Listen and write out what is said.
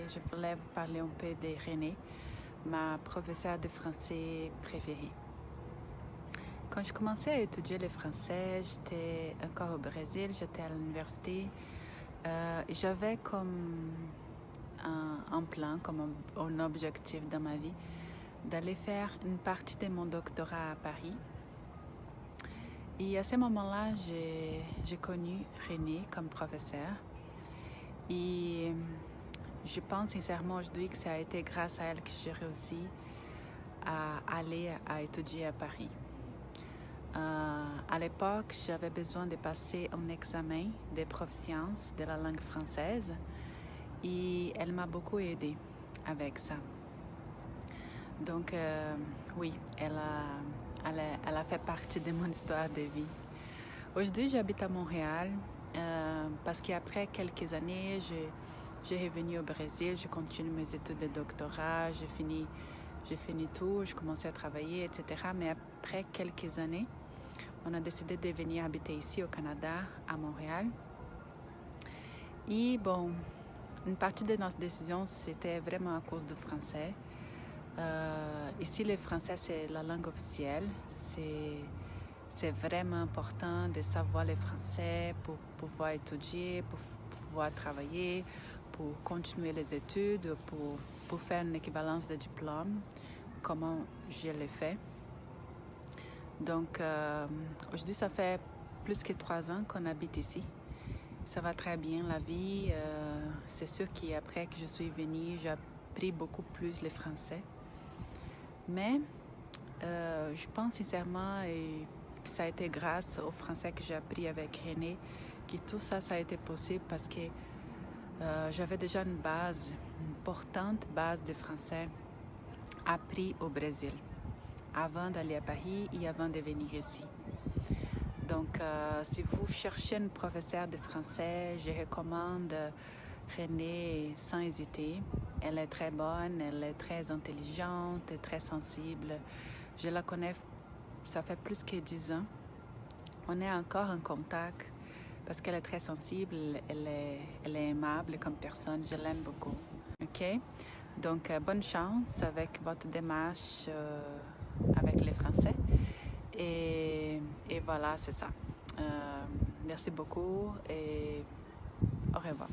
et je voulais vous parler un peu de Renée, ma professeure de français préférée. Quand je commençais à étudier le français, j'étais encore au Brésil, j'étais à l'université. J'avais comme un plan, comme un objectif dans ma vie, d'aller faire une partie de mon doctorat à Paris. Et à ce moment-là, j'ai connu Renée comme professeure. Et je pense sincèrement aujourd'hui que ça a été grâce à elle que j'ai réussi à aller à étudier à Paris. À l'époque, j'avais besoin de passer un examen de proficience de la langue française et elle m'a beaucoup aidée avec ça. Donc, oui, elle a fait partie de mon histoire de vie. Aujourd'hui, j'habite à Montréal parce qu'après quelques années, j'ai revenu au Brésil, je continue mes études de doctorat, j'ai fini tout, je commençais à travailler, etc. Mais après quelques années, on a décidé de venir habiter ici au Canada, à Montréal. Et bon, une partie de notre décision, c'était vraiment à cause du français. Ici, le français, c'est la langue officielle. C'est vraiment important de savoir le français pour pouvoir étudier, pour pouvoir travailler, pour continuer les études, pour faire une équivalence de diplôme, comment je l'ai fait. Donc, aujourd'hui, ça fait plus que 3 ans qu'on habite ici. Ça va très bien, la vie. C'est sûr qu'après que je suis venue, j'ai appris beaucoup plus le français. Mais je pense sincèrement que ça a été grâce au français que j'ai appris avec Renée que tout ça a été possible parce que j'avais déjà une importante base de français appris au Brésil avant d'aller à Paris et avant de venir ici. Donc, si vous cherchez une professeure de français, je recommande Renée sans hésiter. Elle est très bonne, elle est très intelligente, très sensible. Je la connais, ça fait plus que 10 ans. On est encore en contact parce qu'elle est très sensible, elle est aimable comme personne. Je l'aime beaucoup. OK? Donc, bonne chance avec votre démarche avec les Français. Et voilà, c'est ça. Merci beaucoup et au revoir.